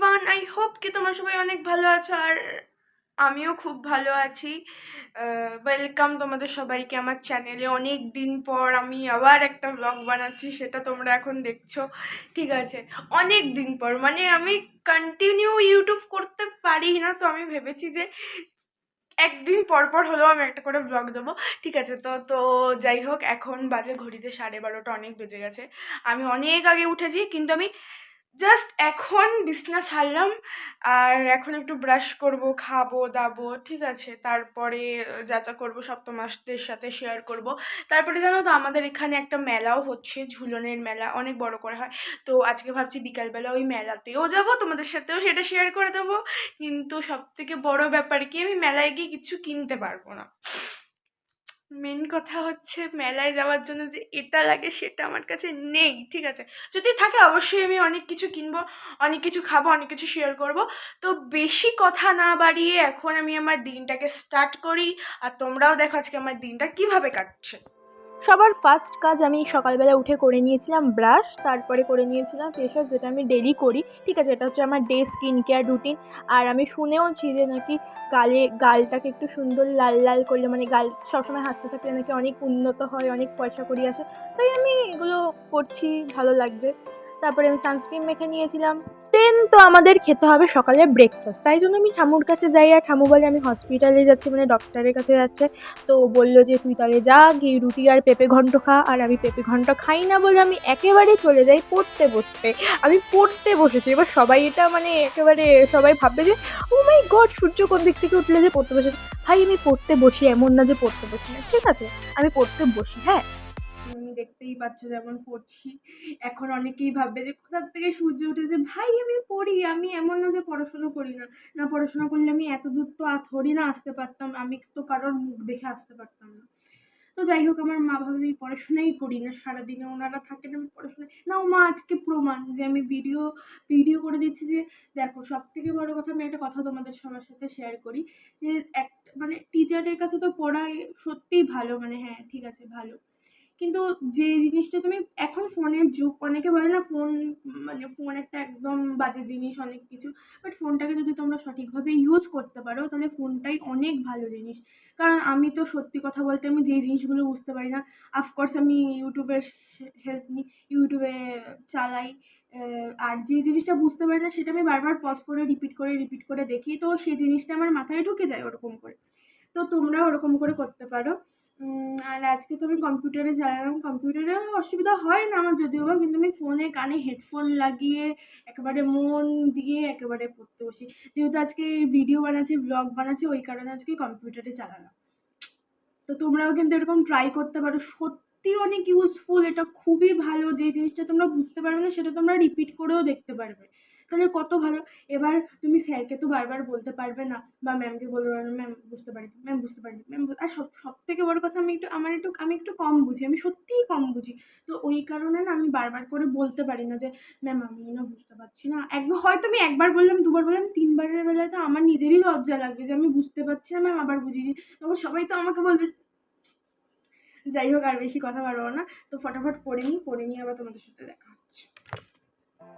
Everyone, I hope কি তোমরা সবাই অনেক ভালো আছো আর আমিও খুব ভালো আছি। ওয়েলকাম তোমাদের সবাইকে আমার চ্যানেলে। অনেক দিন পর আমি আবার একটা ব্লগ বানাচ্ছি, সেটা তোমরা এখন দেখছো। ঠিক আছে, অনেক দিন পর, মানে আমি কন্টিনিউ ইউটিউব করতে পারি না, তো আমি ভেবেছি যে একদিন পর পর হলেও আমি একটা করে ব্লগ দেবো। ঠিক আছে, তো তো যাই হোক, এখন বাজে ঘড়িতে 12:30, অনেক বেজে গেছে। আমি অনেক আগে উঠেছি, কিন্তু আমি জাস্ট এখন বিছনা ছাড়লাম আর এখন একটু ব্রাশ করব, খাবো দাবো, ঠিক আছে, তারপরে যা যা করবো সব তোমাদের সাথে শেয়ার করব। তারপরে জানো তো, আমাদের এখানে একটা মেলাও হচ্ছে, ঝুলনের মেলা, অনেক বড় করে হয়। তো আজকে ভাবছি বিকালবেলা ওই মেলাতেও যাব, তোমাদের সাথেও সেটা শেয়ার করে দেবো। কিন্তু সব থেকে বড় ব্যাপার কি, আমি মেলায় গিয়ে কিছু কিনতে পারবো না। মেন কথা হচ্ছে, মেলায় যাওয়ার জন্য যে এটা লাগে সেটা আমার কাছে নেই। ঠিক আছে, যদি থাকে অবশ্যই আমি অনেক কিছু কিনবো, অনেক কিছু খাবো, অনেক কিছু শেয়ার করব। তো বেশি কথা না বাড়িয়ে এখন আমি আমার দিনটাকে স্টার্ট করি, আর তোমরাও দেখো আজকে আমার দিনটা কিভাবে কাটছে। সবার ফার্স্ট কাজ আমি সকালবেলা উঠে করে নিয়েছিলাম ব্রাশ, তারপরে করে নিয়েছিলাম ফেস ওয়াশ, যেটা আমি ডেলি করি। ঠিক আছে, এটা হচ্ছে আমার ডে স্কিন কেয়ার রুটিন। আর আমি শুনেওছি যে নাকি গালটাকে একটু সুন্দর লাল লাল করলে, মানে গাল সবসময় হাসতে থাকলে নাকি অনেক উন্নত হয়, অনেক পয়সা করি আসে। তাই আমি এগুলো করছি, ভালো লাগছে। তারপরে আমি সানস্ক্রিন মেখে নিয়েছিলাম। দেন তো আমাদের খেতে হবে সকালে ব্রেকফাস্ট, তাই জন্য আমি ঠাম্মুর কাছে যাই, আর ঠাম্মু বলে আমি হসপিটালে যাচ্ছি, মানে ডক্টরের কাছে যাচ্ছে। তো বললো যে তুই তাহলে যা, গিয়ে রুটি আর পেঁপে ঘন্ট খা। আর আমি পেঁপে ঘন্ট খাই না বলে আমি একেবারে চলে যাই পড়তে বসতে। আমি পড়তে বসেছি। এবার সবাই এটা মানে একেবারে সবাই ভাববে যে ও মাই গড, সূর্য কোন দিক থেকে উঠলে যে পড়তে বসে। ভাই, আমি পড়তে বসি, এমন না যে পড়তে বসি না। ঠিক আছে, আমি পড়তে বসি। হ্যাঁ, তুমি দেখতেই পাচ্ছ যেমন পড়ছি। এখন অনেকেই ভাববে যে কোথার থেকে সূর্য উঠেছে। ভাই, আমি পড়ি, আমি এমন না যে পড়াশোনা করি না। না, পড়াশোনা করলে আমি এত দূর তো থোড়ি না আসতে পারতাম, আমি তো কারোর মুখ দেখে আসতে পারতাম না। তো যাই হোক, আমার মা ভাবে আমি পড়াশোনাই করি না, সারাদিনে ওনারা থাকেন, আমি পড়াশোনা না। ও মা আজকে প্রমাণ যে আমি ভিডিও ভিডিও করে দিচ্ছি। যে দেখো, সব থেকে বড় কথা, আমি একটা কথা তোমাদের সবার সাথে শেয়ার করি, যে এক মানে টিচারের কাছে তো পড়াই সত্যিই ভালো, মানে হ্যাঁ ঠিক আছে ভালো, কিন্তু যে জিনিসটা তুমি এখন ফোনের যুগ, অনেকে বলে না ফোন, মানে ফোন একটা একদম বাজে জিনিস, অনেক কিছু। বাট ফোনটাকে যদি তোমরা সঠিকভাবে ইউজ করতে পারো, তাহলে ফোনটাই অনেক ভালো জিনিস। কারণ আমি তো সত্যি কথা বলতে, আমি যে জিনিসগুলো বুঝতে পারি না, অফকোর্স আমি ইউটিউবের হেল্প নিই, ইউটিউবে চালাই। আর যে জিনিসটা বুঝতে পারি না, সেটা আমি বারবার পজ করে রিপিট করে দেখি, তো সেই জিনিসটা আমার মাথায় ঢুকে যায় ওরকম করে। তো তোমরাও ওরকম করে করতে পারো। আর আজকে তো আমি কম্পিউটারে চালালাম, কম্পিউটারে অসুবিধা হয় না আমার যদিও বা, কিন্তু আমি ফোনে কানে হেডফোন লাগিয়ে একেবারে মন দিয়ে একেবারে পড়তে বসি। যেহেতু আজকে ভিডিও বানাচ্ছি, ব্লগ বানাচ্ছি, ওই কারণে আজকে কম্পিউটারে চালালাম। তো তোমরাও কিন্তু এরকম ট্রাই করতে পারো, সত্যি অনেক ইউজফুল, এটা খুবই ভালো। যে জিনিসটা তোমরা বুঝতে পারবে না, সেটা তোমরা রিপিট করেও দেখতে পারবে, তাহলে কত ভালো। এবার তুমি স্যারকে তো বারবার বলতে পারবে না, বা ম্যামকে বলতে পারবে না, ম্যাম বুঝতে পারিনি, ম্যাম বুঝতে পারিনি, ম্যাম। আর সব থেকে বড় কথা, আমি একটু কম বুঝি, আমি সত্যিই কম বুঝি। তো ওই কারণে না আমি বারবার করে বলতে পারি না যে ম্যাম আমি না বুঝতে পারছি না। একবার হয়তো আমি একবার বললাম, দুবার বললাম, তিনবারের বেলায় তো আমার নিজেরই লজ্জা লাগবে যে আমি বুঝতে পারছি না ম্যাম, আবার বুঝিয়ে দিই। তখন সবাই তো আমাকে বলবে। যাই হোক, আর বেশি কথা বাড়াবো না, তো ফটাফট পড়ে নিয়ে আবার তোমাদের সাথে দেখা হচ্ছে।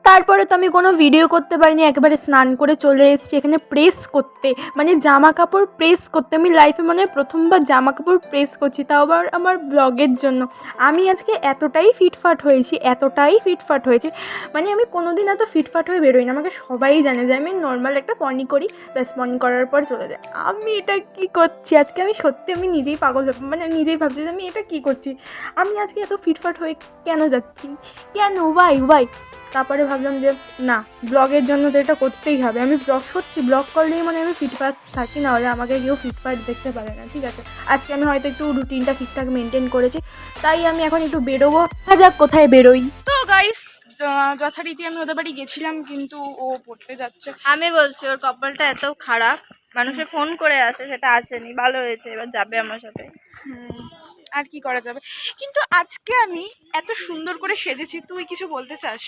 তারপরে তো আমি কোনো ভিডিও করতে পারিনি, একেবারে স্নান করে চলে এসেছি এখানে প্রেস করতে, মানে জামা কাপড় প্রেস করতে। আমি লাইফে মনে হয় প্রথমবার জামা কাপড় প্রেস করছি, তাও আবার আমার ব্লগের জন্য। আমি আজকে এতটাই ফিটফাট হয়েছি, মানে আমি কোনোদিন এত ফিটফাট হয়ে বেরোই না। আমাকে সবাই জানে যে আমি নর্মাল একটা পনি করি, ব্যাস পনি করার পর চলে যায়। আমি এটা কী করছি আজকে, আমি সত্যি আমি নিজেই পাগল, মানে নিজেই ভাবছি যে আমি এটা কী করছি। আমি আজকে এত ফিটফাট হয়ে কেন যাচ্ছি, কেন, ওয়াই। তারপরে ভাবলাম যে না, ব্লগের জন্য তো এটা করতেই হবে। আমি সত্যি ব্লগ করলেই মানে আমি ফিটফাট থাকি, না হলে আমাকে কেউ ফিটফাট দেখতে পারে না। ঠিক আছে, আজকে আমি হয়তো একটু রুটিনটা ঠিকঠাক মেনটেন করেছি, তাই আমি এখন একটু বেরোবো। যাক, কোথায় বেরোই। তো গাইস, যথারীতি আমি ওদের বাড়ি গেছিলাম, কিন্তু ও পড়তে যাচ্ছে। আমি বলছি ওর কপালটা এত খারাপ, মানুষে ফোন করে আসে, সেটা আসেনি, ভালো হয়েছে, এবার যাবে আমার সাথে। আর কি করা যাবে, কিন্তু আজকে আমি এত সুন্দর করে সেজেছি, তুই কিছু বলতে চাস?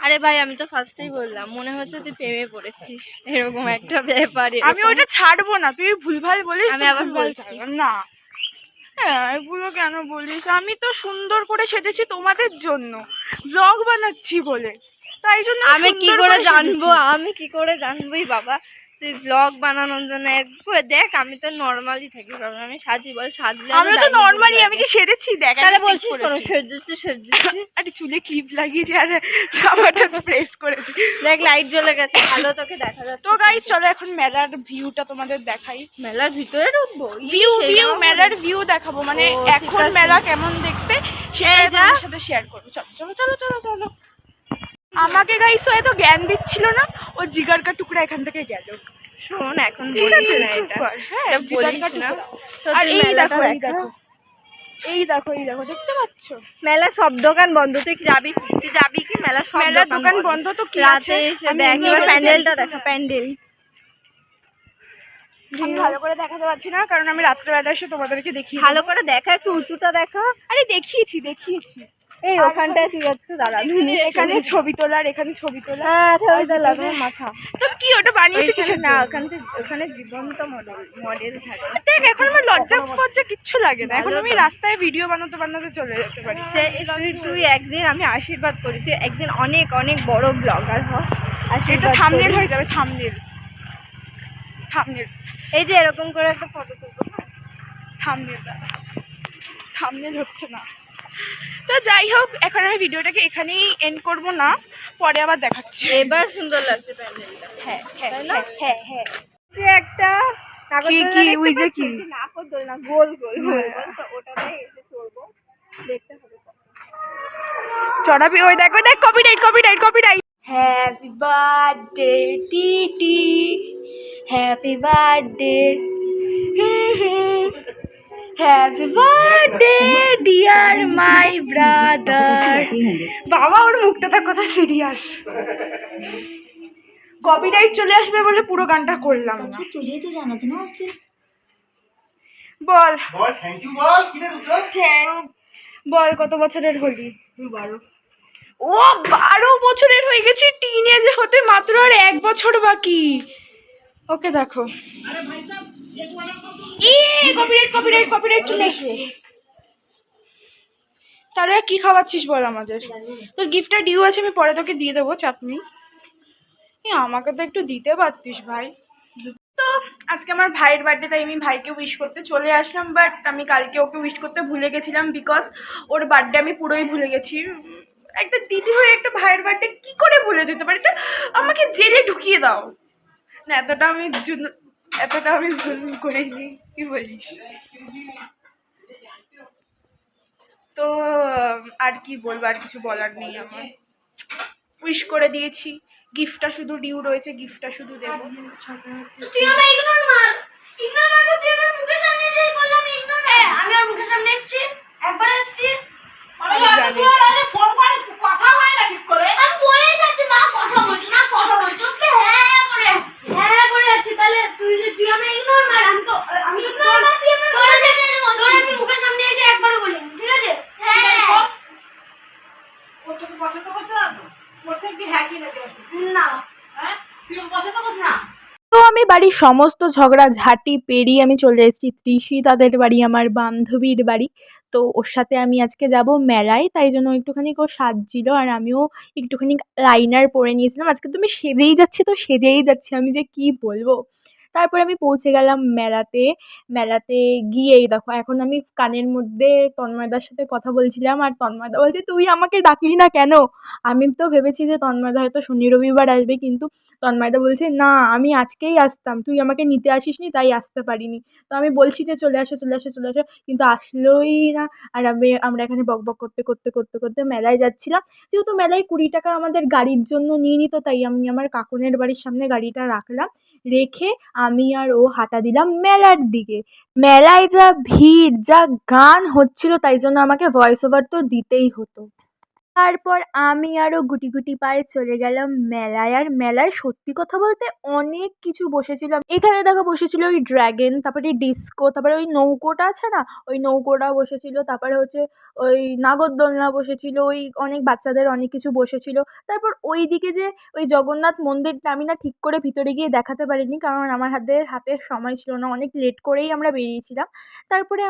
আরে ভাই, আমি তো ফার্স্টেই বললাম, মনে হচ্ছে তুই প্রেমে পড়েছিস, এরকম একটা ব্যাপার। আমি ওইটা ছাড়বো না, তুই ভুলভাল বলিস, আমি আবার বলছি না। হ্যাঁ, এগুলো কেন বলিস? আমি তো সুন্দর করে সেজেছি তোমাদের জন্য, ব্লগ বানাচ্ছি বলে। তাই জন্য আমি কি সুন্দর করে করে জানবো, সেজেছি। আমি কি করে জানবোই বাবা, তুই ব্লগ বানানোর জন্য একবার দেখ, আমি তো নর্মালি থাকি, বাবা আমি সাজি বল, সাজলে আমি তো নর্মালি, আমি কি সেজেছি দেখ, তাহলে আমি বলছিস ঠিক কোনো করেছি। সেজেছি আরে চুলে ক্লিপ লাগিয়েছি আর জামাটা স্প্রেস করেছি। দেখ লাইট জ্বলে গেছে, ভালো তোকে দেখা যাচ্ছে। তো গাইস চলো এখন মেলার ভিউটা তোমাদের দেখাই। মেলার ভিতরে ঢুকবো? ভিউ মেলার ভিউ দেখাবো, মানে ও, ঠিক এখন আছে। মেলা কেমন দেখতে সেটা এই যা। তোমাদের সাথে শেয়ার করবো। চলো চলো চলো চলো চলো। আমাকে গাইস ও এত জ্ঞান দিচ্ছিল না, ও জিগার কা টুকরা এখান থেকে গেল। শোন, এখন ঠিক বলিস আছে না চুপ এটা, কর। হ্যাঁ এটা জিগার বলিস কা না। টুকরা। তো আর তুই এই মেলাটা দেখো এই দেখা। দেখো এই দেখো দেখতে পাচ্ছ? মেলা সব দোকান বন্ধ, তুই কি যাবি? তুই যাবি কি? মেলা সব মেলার দোকান বন্ধ তো কি আছে? রাতে এসে আমি দেখ, এমনি এবার করে প্যান্ডেলটা দেখা, প্যান্ডেল। আমি ভালো করে দেখাতে পারছি না কারণ আমি রাত্রেবেলা এসে তোমাদেরকে দেখিয়ে ভালো দেবো। করে দেখা, একটু উঁচুটা দেখা। আরে দেখিয়েছি। এই ওখানটায় তুই আজকে দাঁড়া, এখানে ছবি তোলার, এখানে ছবি তোলা। হ্যাঁ ছবি তো লাগবে মাথা। তো কি ওটা বানিয়েছে কিসের না, জন্য? ওখানে জীবন্ত মডেল থাকে। দেখ এখন আমার লজ্জা ফজ্জা কিচ্ছু লাগে না, এখন আমি রাস্তায় ভিডিও বানাতে বানাতে চলে যেতে পারি। তুই একদিন, আমি আশীর্বাদ করি, তুই একদিন অনেক অনেক বড় ব্লগার হ। এটা আশীর্বাদ থাম্বনেল করি। হয়ে যাবে, থাম্বনেল। এই যে এরকম করে একটা ফটো তুলবো। থাম্বনেল হচ্ছে না। তো যাই হোক, এখন আমি ভিডিওটাকে এখানেই এন্ড করব না, পরে আবার দেখাচ্ছি। এবার সুন্দর লাগছে প্যান্ডেলটা। হ্যাঁ হ্যাঁ তাই না? হ্যাঁ। তুই একটা কি ওই যে কি নাগরদোল না, গোল গোল গোল গোল, তো ওটাতে এসে চড়বো, দেখতে হবে। চড়াবি? ওই দেখ copyright. Happy birthday TT, happy birthday, happy birthday dear my brother. বাবা ওর মুখটা কত সিরিয়াস। কপিরাইট চলে আসবে বলে পুরো গানটা করলাম না। तुझे तो जाना था ना उस दिन। বল থ্যাংক ইউ বল কি রে রুদ্র? বল কত বছরের হলি? ও 12 বছরের হয়ে গেছি, টিনেজ হতে মাত্র আর 1 বছর বাকি। ওকে দেখো, কপিরাইট চলে আসবে। তাহলে কি খাওয়াচ্ছিস বল আমাদের? তোর গিফটটা ডিউ আছে, আমি পরে তোকে দিয়ে দেবো, চাপ নেই। আমাকে তো একটু দিতে পারতিস ভাই। তো আজকে আমার ভাইয়ের বার্থডে, তাই আমি ভাইকে উইশ করতে চলে আসলাম, বাট আমি কালকে ওকে উইশ করতে ভুলে গেছিলাম, বিকজ ওর বার্থডে আমি পুরোই ভুলে গেছি। একটা দিদি হয়ে একটা ভাইয়ের বার্থডে কী করে ভুলে যেতে পারি? এটা আমাকে জেলে ঢুকিয়ে দাও না, এতটা আমি জুলুম করিনি, কি বলিস? তো আর কি বলবো, আর কিছু বলার নেই আমার। উইশ করে দিয়েছি, গিফটটা শুধু ডিউ রয়েছে, গিফটটা শুধু দেবো। তুই আমায় ইগনোর মার তুই আমার মুখের সামনে এসে বললি আমি ইগনোর মার। আমি আর মুখের সামনে এসেছি, একবার এসেছি। আমি জানি। ফোন করে কথা হয় না ঠিক করে। আমি বলেই যাচ্ছি মা কথা বলছি তোকে হ্যাঁ করে যাচ্ছি। তাহলে তুই আমায় ইগনোর মার। আমি ইগনোর মার, তোর আমি মুখের সামনে এসে একবারও বলিনি, ঠিক আছে? হ্যাঁ ও তোকে পছন্দ করছে না তো? করছে কি হ্যাঁ কি না না হ্যাঁ তুই ওকে পছন্দ করছিস না? তো আমি বাড়ির সমস্ত ঝগড়াঝাটি পেরিয়ে আমি চলে এসেছি তৃষি তাদের বাড়ি, আমার বান্ধবীর বাড়ি। তো ওর সাথে আমি আজকে যাব মেলায়, তাই জন্য একটুখানি ও সাজছিল আর আমিও একটুখানি লাইনার পরে নিয়েছিলাম। আজকে তো আমি সেজেই যাচ্ছি, আমি যে কি বলবো। তারপরে আমি পৌঁছে গেলাম মেলাতে গিয়েই দেখো, এখন আমি কানের মধ্যে তন্ময়দার সাথে কথা বলছিলাম, আর তন্ময়দা বলছে তুই আমাকে ডাকলি না কেন? আমি তো ভেবেছি যে তন্ময়দা হয়তো শনি রবিবার আসবে, কিন্তু তন্ময়দা বলছে না আমি আজকেই আসতাম, তুই আমাকে নিতে আসিসনি তাই আসতে পারিনি। তো আমি বলছি যে চলে আসো, কিন্তু আসলোই না। আর আমরা এখানে বকবক করতে মেলায় যাচ্ছিলাম। যেহেতু মেলায় 20 টাকা আমাদের গাড়ির জন্য নিয়ে নিত, তাই আমি আমার কাকুনের বাড়ির সামনে গাড়িটা রেখে আমি আর ও হাঁটা দিলাম মেলার দিকে। মেলায় যা ভিড়, যা গান হচ্ছিল, তাই জন্য আমাকে ভয়েস ওভার তো দিতেই হতো। তারপর আমি আরও গুটি পায়ে চলে গেলাম মেলায়। আর মেলায় সত্যি কথা বলতে অনেক কিছু বসেছিল। এখানে দেখো বসেছিল ওই ড্র্যাগন, তারপরে ডিস্কো, তারপরে ওই নৌকোটা আছে না, ওই নৌকোটা বসেছিল, তারপরে হচ্ছে ওই নাগরদোলনা বসেছিল, ওই অনেক বাচ্চাদের অনেক কিছু বসেছিল। তারপর ওই দিকে যে ওই জগন্নাথ মন্দিরটা আমি না ঠিক করে ভিতরে গিয়ে দেখাতে পারিনি, কারণ আমার হাতের সময় ছিল না, অনেক লেট করেই আমরা বেরিয়েছিলাম। তারপরে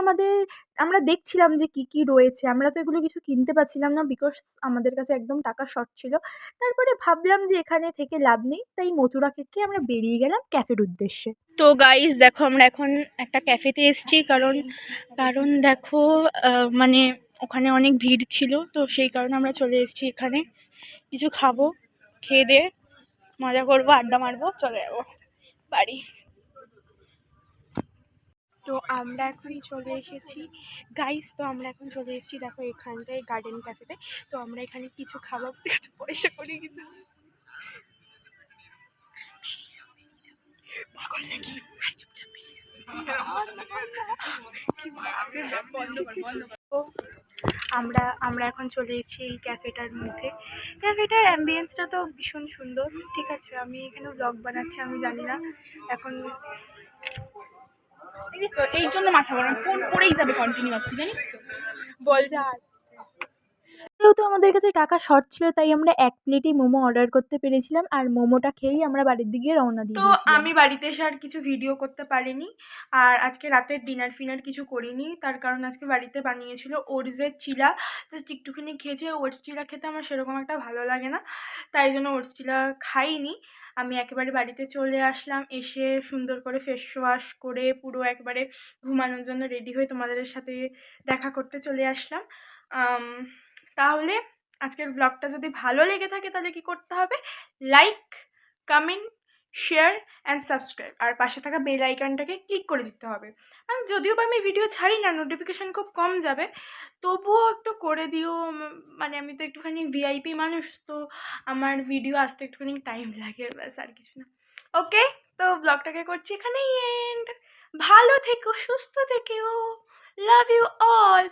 আমরা দেখছিলাম যে কী রয়েছে, আমরা তো এগুলো কিছু কিনতে পারছিলাম না, বিকজ আমাদের কাছে একদম টাকা শর্ট ছিল। তারপরে ভাবলাম যে এখানে থেকে লাভ নেই, তাই মথুরা কেককে আমরা বেরিয়ে গেলাম ক্যাফের উদ্দেশ্যে। তো গাইস দেখো আমরা এখন একটা ক্যাফেতে এসেছি, কারণ কারণ দেখো মানে ওখানে অনেক ভিড় ছিল, তো সেই কারণে আমরা চলে এসেছি এখানে। কিছু খাবো, খেয়ে দিয়ে মজা করবো, আড্ডা মারবো, চলে যাবো বাড়ি। তো আমরা এখন চলে এসেছি গাইস, তো আমরা এখন চলে এসেছি দেখো এখানটায় গার্ডেন ক্যাফেতে। তো আমরা এখানে কিছু খাবার কিছু পয়সা করি কিন্তু পাগল নাকি? আর চুপচাপ বেরিয়ে যাও। তো আমরা এখন চলে এসেছি এই ক্যাফেটার মধ্যে। ক্যাফেটার অ্যাম্বিয়েন্সটা তো ভীষণ সুন্দর, ঠিক আছে। আমি এখানে ব্লগ বানাচ্ছি, আমি জানি না এখন জানিস তো, এই জন্য মাথা গরম, ফোন পড়েই যাবে কন্টিনিউয়াসলি, জানিস তো। বল যা। যেহেতু আমাদের কাছে টাকা শর্ট ছিল, তাই আমরা 1 প্লেটই মোমো অর্ডার করতে পেরেছিলাম, আর মোমোটা খেয়েই আমরা বাড়ির দিকে রওনা দিয়ে দিয়েছিলাম। তো আমি বাড়িতে এসে আর কিছু ভিডিও করতে পারিনি, আর আজকে রাতের ডিনার ফিনার কিছু করিনি, তার কারণ আজকে বাড়িতে বানিয়েছিল ওটসের চিলা। জাস্ট একটুখানি খেয়েছি। ওটস চিলা খেতে আমার সেরকম একটা ভালো লাগে না, তাই জন্য ওটস চিলা খাইনি। আমি একেবারে বাড়িতে চলে আসলাম, এসে সুন্দর করে ফেস ওয়াশ করে পুরো একবারে ঘুমানোর জন্য রেডি হয়ে তোমাদের সাথে দেখা করতে চলে আসলাম। তাহলে আজকের ব্লগটা যদি ভালো লেগে থাকে তাহলে কি করতে হবে? Like, comment, share and subscribe, আর পাশে থাকা বেল আইকনটাকে ক্লিক করে দিতে হবে। আমি যদিও বা আমি ভিডিও ছাড়ি না, নোটিফিকেশান খুব কম যাবে, তবুও একটু করে দিও। মানে আমি তো একটুখানি ভিআইপি মানুষ, তো আমার ভিডিও আসতে একটুখানি টাইম লাগে, ব্যাস, আর কিছু না। ওকে, তো ব্লগটাকে করছি এখানেই এন্ড। ভালো থেকো, সুস্থ থেকো, লাভ ইউ অল।